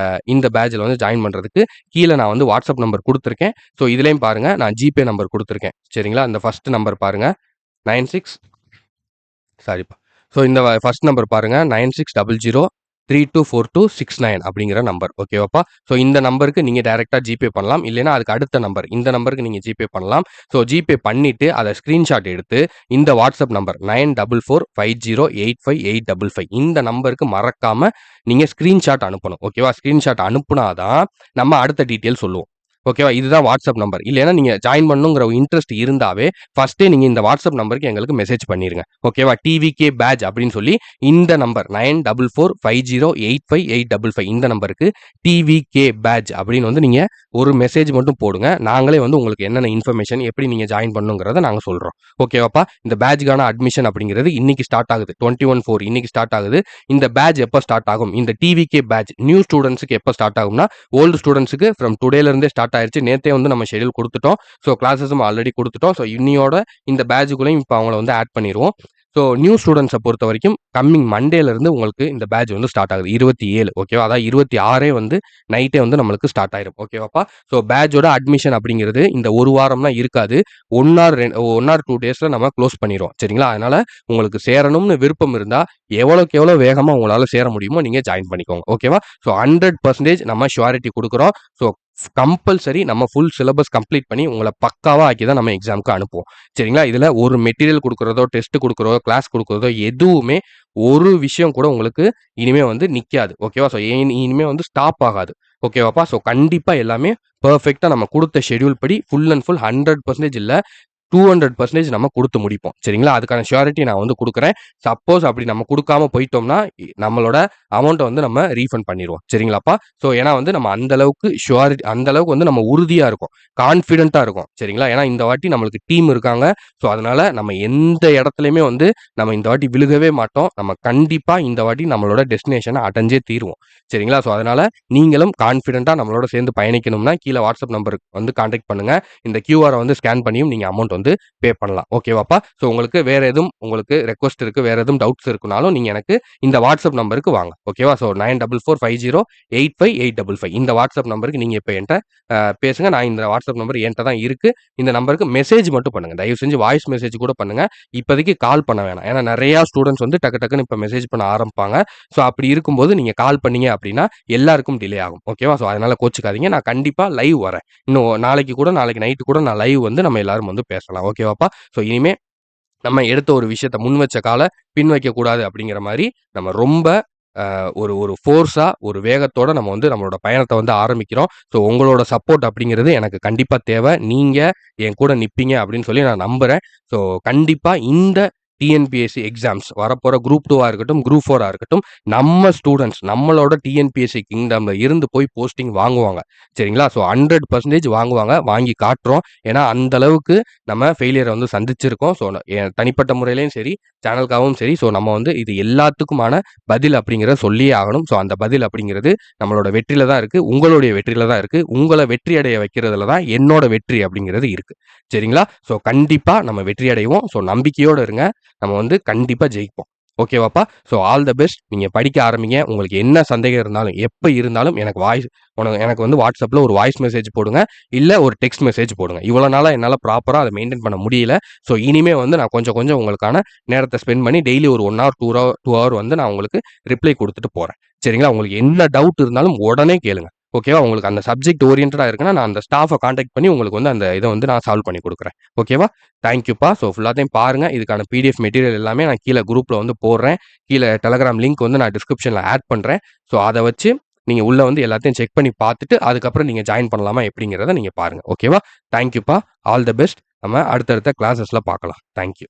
இந்த பேட்சில் வந்து ஜாயின் பண்ணுறதுக்கு கீழே நான் வந்து வாட்ஸ்அப் நம்பர் கொடுத்துருக்கேன். ஸோ இதுலேயும் பாருங்கள் நான் ஜிபே நம்பர் கொடுத்துருக்கேன். சரிங்களா? இந்த ஃபர்ஸ்ட் நம்பர் பாருங்கள் 96 சாரிப்பா. ஸோ இந்த ஃபர்ஸ்ட் நம்பர் பாருங்க 9600324269 அப்படிங்கிற நம்பர். ஓகேவாப்பா? ஸோ இந்த நம்பருக்கு நீங்கள் டைரெக்டாக ஜிபே பண்ணலாம். இல்லைன்னா அதுக்கு அடுத்த நம்பர் இந்த நம்பருக்கு நீங்கள் ஜிபே பண்ணலாம். ஸோ ஜிபே பண்ணிவிட்டு அதை ஸ்க்ரீன்ஷாட் எடுத்து இந்த வாட்ஸ்அப் நம்பர் 9445085855 இந்த நம்பருக்கு மறக்காமல் நீங்கள் ஸ்க்ரீன்ஷாட் அனுப்பணும். ஓகேவா? ஸ்க்ரீன்ஷாட் அனுப்புனாதான் நம்ம அடுத்த டீட்டெயில் சொல்லுவோம். ஓகேவா? இதுதான் வாட்ஸ்அப் நம்பர். இல்லைன்னா நீங்கள் ஜாயின் பண்ணணுங்கிற இன்ட்ரெஸ்ட் இருந்தாவே ஃபர்ஸ்ட்டே நீங்கள் இந்த வாட்ஸ்அப் நம்பருக்கு எங்களுக்கு மெசேஜ் பண்ணிருங்க. ஓகேவா? டிவிகே பேட்ச் அப்படின்னு சொல்லி இந்த நம்பர் 9445085855 இந்த நம்பருக்கு டிவிகே பேட்ச் அப்படின்னு வந்து நீங்கள் ஒரு மெசேஜ் மட்டும் போடுங்க. நாங்களே வந்து உங்களுக்கு என்னென்ன இன்ஃபர்மேஷன் எப்படி நீங்கள் ஜாயின் பண்ணுங்கிறத நாங்கள் சொல்கிறோம். ஓகேவாப்பா? இந்த பேட்ச்க்கான அட்மிஷன் அப்படிங்கிறது இன்னைக்கு ஸ்டார்ட் ஆகுது. 21/4 இன்னைக்கு ஸ்டார்ட் ஆகுது. இந்த பேட்ச் எப்போ ஸ்டார்ட் ஆகும்? இந்த டிவிகே பேட்ச் நியூ ஸ்டூடெண்ட்ஸுக்கு எப்போ ஸ்டார்ட் ஆகும்னா ஓல்டு ஸ்டூடெண்ட்ஸுக்கு ஃப்ரம் டுடேலேருந்தே ஸ்டார்ட் ஆயிருச்சு. நேற்றே வந்து நம்ம ஷெடியூல் கொடுத்துட்டோம். ஸோ கிளாஸஸும் ஆல்ரெடி கொடுத்துட்டோம். ஸோ இன்னியோட இந்த பேட்சுக்குள்ளேயும் இப்போ அவங்கள வந்து ஆட் பண்ணிடுவோம். ஸோ நியூ ஸ்டூடெண்ட்ஸை பொறுத்த வரைக்கும் கம்மிங் மண்டேலேருந்து உங்களுக்கு இந்த பேட்ச் வந்து ஸ்டார்ட் ஆகுது 27. ஓகேவா? அதாவது 26 வந்து நைட்டே வந்து நம்மளுக்கு ஸ்டார்ட் ஆயிரும். ஓகேவாப்பா? ஸோ பேட்சோட அட்மிஷன் அப்படிங்கிறது இந்த ஒரு வாரம்லாம் இருக்காது. 1 or 2 டேஸில் நம்ம க்ளோஸ் பண்ணிடுவோம். சரிங்களா? அதனால் உங்களுக்கு சேரணும்னு விருப்பம் இருந்தால் எவ்வளோக்கு எவ்வளோ வேகமாக உங்களால் சேர முடியுமோ நீங்கள் ஜாயின் பண்ணிக்கோங்க. ஓகேவா? ஸோ 100% நம்ம ஷுவாரிட்டி கொடுக்குறோம். ஸோ கம்பல்சரி நம்ம ஃபுல் சிலபஸ் கம்ப்ளீட் பண்ணி உங்களை பக்காவாக ஆக்கி தான் நம்ம எக்ஸாமுக்கு அனுப்புவோம். சரிங்களா? இதில் ஒரு மெட்டீரியல் கொடுக்குறதோ டெஸ்ட் கொடுக்குறதோ கிளாஸ் கொடுக்குறதோ எதுவுமே ஒரு விஷயம் கூட உங்களுக்கு இனிமே வந்து நிற்காது. ஓகேவா? ஸோ இனிமே வந்து ஸ்டாப் ஆகாது. ஓகேவாப்பா? ஸோ கண்டிப்பாக எல்லாமே பர்ஃபெக்டாக நம்ம கொடுத்த ஷெடியூல் படி ஃபுல் அண்ட் ஃபுல் 100% இல்லை 200% நம்ம குடுத்து முடிப்போம். சரிங்களா? அதுக்கான ஷூரிட்டி நான் வந்து குடுக்குறேன். சப்போஸ் அப்படி நம்ம குடுக்காம போயிட்டோம்னா, நம்மளோட அமௌண்ட்ட வந்து நம்ம ரீஃபண்ட் பண்ணிருவோம். சரிங்களாப்பா? ஸோ ஏன்னா வந்து நம்ம அந்த அளவுக்கு அந்த அளவுக்கு வந்து நம்ம உறுதியா இருக்கோம். கான்ஃபிடென்ட்டா இருக்கோம். சரிங்களா? ஏன்னா இந்த வாட்டி நம்மளுக்கு டீம் இருக்காங்க. ஸோ அதனால நம்ம எந்த இடத்துலயுமே வந்து நம்ம இந்த வாட்டி விழுகவே மாட்டோம். நம்ம கண்டிப்பா இந்த வாட்டி நம்மளோட டெஸ்டினேஷன அடைஞ்சே தீருவோம். சரிங்களா? ஸோ அதனால நீங்களும் கான்ஃபிடென்ட்டா நம்மளோட சேர்ந்து பயணிக்கணும்னா, கீழ வாட்ஸ்அப் நம்பருக்கு வந்து கான்டாக்ட் பண்ணுங்க. இந்த கியூஆர வந்து ஸ்கேன் பண்ணியும் நீங்க அமௌண்ட் வந்து பே பண்ணலாம். ஓகேவாப்பா? ஸோ உங்களுக்கு வேற எதுவும் உங்களுக்கு ரெக்வெஸ்ட் இருக்கு, வேற எதுவும் டவுட்ஸ் இருக்குனாலும் நீங்க எனக்கு இந்த வாட்ஸ்அப் நம்பருக்கு வாங்க. ஓகேவா? ஸோ 9445085855 இந்த வாட்ஸ்அப் நம்பருக்கு நீங்க இப்ப என்ட்ட பேசுங்க. நான் இந்த வாட்ஸ்அப் நம்பர் என்ட்ட தான் இருக்கு. இந்த நம்பருக்கு மெசேஜ் மட்டும் பண்ணுங்க. தயவு செஞ்சு வாய்ஸ் மெசேஜ் கூட பண்ணுங்க. இப்போதைக்கு கால் பண்ண வேணாம். ஏன்னா நெறையா ஸ்டூடண்ட்ஸ் வந்து டக்கு டக்குன்னு இப்ப மெசேஜ் பண்ண ஆரம்பிப்பாங்க. ஸோ அப்படி இருக்கும்போது நீங்க கால் பண்ணீங்க அப்படின்னா, எல்லாருக்கும் டிலே ஆகும். ஓகேவா? ஸோ அதனால கோச்சுக்காதீங்க. நான் கண்டிப்பா லைவ் வரேன். இன்னும் நாளைக்கு நைட் கூட நான் லைவ் வந்து நம்ம எல்லாரும் வந்து பேசலாம். ஓகேவாப்பா? ஸோ இனிமே நம்ம எடுத்த ஒரு விஷயத்த முன் வச்ச கால பின் வைக்கக்கூடாது அப்படிங்கிற மாரி நம்ம ரொம்ப ஒரு ஒரு ஃபோர்ஸா, ஒரு வேகத்தோட நம்ம வந்து நம்மளோட பயணத்த வந்து ஆரம்பிக்கிறோம். ஸோ உங்களோட சப்போர்ட் அப்படிங்கிறது எனக்கு கண்டிப்பா தேவ. நீங்க என் கூட நிப்பீங்க அப்படின்னு சொல்லி நான் நம்புறேன். ஸோ கண்டிப்பா இந்த டிஎன்பிஎஸ்சி எக்ஸாம்ஸ் வரப்போற குரூப் 2வா இருக்கட்டும், குரூப் 4ஆ இருக்கட்டும், நம்ம ஸ்டூடண்ட்ஸ் நம்மளோட டிஎன்பிஎஸ்சி கிங்டம்ல இருந்து போய் போஸ்டிங் வாங்குவாங்க. சரிங்களா? ஸோ 100% வாங்குவாங்க. வாங்கி காட்டுறோம். ஏன்னா அந்த அளவுக்கு நம்ம ஃபெயிலியர வந்து சந்திச்சிருக்கோம். ஸோ என் தனிப்பட்ட முறையிலயும் சரி, சேனலுக்காகவும் சரி, ஸோ நம்ம வந்து இது எல்லாத்துக்குமான பதில் அப்படிங்கிறத சொல்லியே ஆகணும். ஸோ அந்த பதில் அப்படிங்கிறது நம்மளோட வெற்றியில தான் இருக்கு. உங்களுடைய வெற்றியில தான் இருக்கு. உங்கள வெற்றி அடைய வைக்கிறதுல தான் என்னோட வெற்றி அப்படிங்கிறது இருக்கு. சரிங்களா? ஸோ கண்டிப்பா நம்ம வெற்றி அடைவோம். ஸோ நம்பிக்கையோட இருங்க. நம்ம வந்து கண்டிப்பா ஜெயிப்போம். ஓகேவாப்பா? So all the best. நீங்க படிக்க ஆரம்பிங்க. உங்களுக்கு என்ன சந்தேகம் இருந்தாலும், எப்ப இருந்தாலும் எனக்கு வந்து WhatsAppல ஒரு வாய்ஸ் மெசேஜ் போடுங்க. இல்ல ஒரு டெக்ஸ்ட் மெசேஜ் போடுங்க. இவ்வளோ நாளா என்னால ப்ராப்பரா அத மெயின்டெயின் பண்ண முடியல. ஸோ இனிமே வந்து நான் கொஞ்சம் கொஞ்சம் உங்களுக்கான நேரத்த ஸ்பெண்ட் பண்ணி டெய்லி ஒரு 1 ஹவர், 2 ஹவர் வந்து நான் உங்களுக்கு ரிப்ளை குடுத்துட்டு போறேன். சரிங்களா? உங்களுக்கு என்ன டவுட் இருந்தாலும் உடனே கேளுங்க. ஓகேவா? உங்களுக்கு அந்த சப்ஜெக்ட் ஓரியன்டடா இருக்குன்னா, நான் அந்த ஸ்டாஃப கான்டாக்ட் பண்ணி உங்களுக்கு வந்து அந்த இத வந்து நான் சால்வ் பண்ணி குடுக்குறேன். ஓகேவா? தேங்க்யூப்பா. ஸோ ஃபுல்லாத்தையும் பாருங்க. இதுக்கான பிடிஎஃப் மெட்டீரியல் எல்லாமே நான் கீழ குரூப்ல வந்து போடுறேன். கீழ டெலகிராம் லிங்க் வந்து நான் டிஸ்கிரிப்ஷன்ல ஆட் பண்றேன். ஸோ அத வச்சு நீங்க உள்ள வந்து எல்லாத்தையும் செக் பண்ணி பார்த்துட்டு, அதுக்கப்புறம் நீங்க ஜாயின் பண்ணலாமா எப்படிங்கிறத நீங்க பாருங்க. ஓகேவா? தேங்க்யூப்பா. All the best. நம்ம அடுத்தடுத்த கிளாஸஸ்ல பார்க்கலாம். தேங்க்யூ.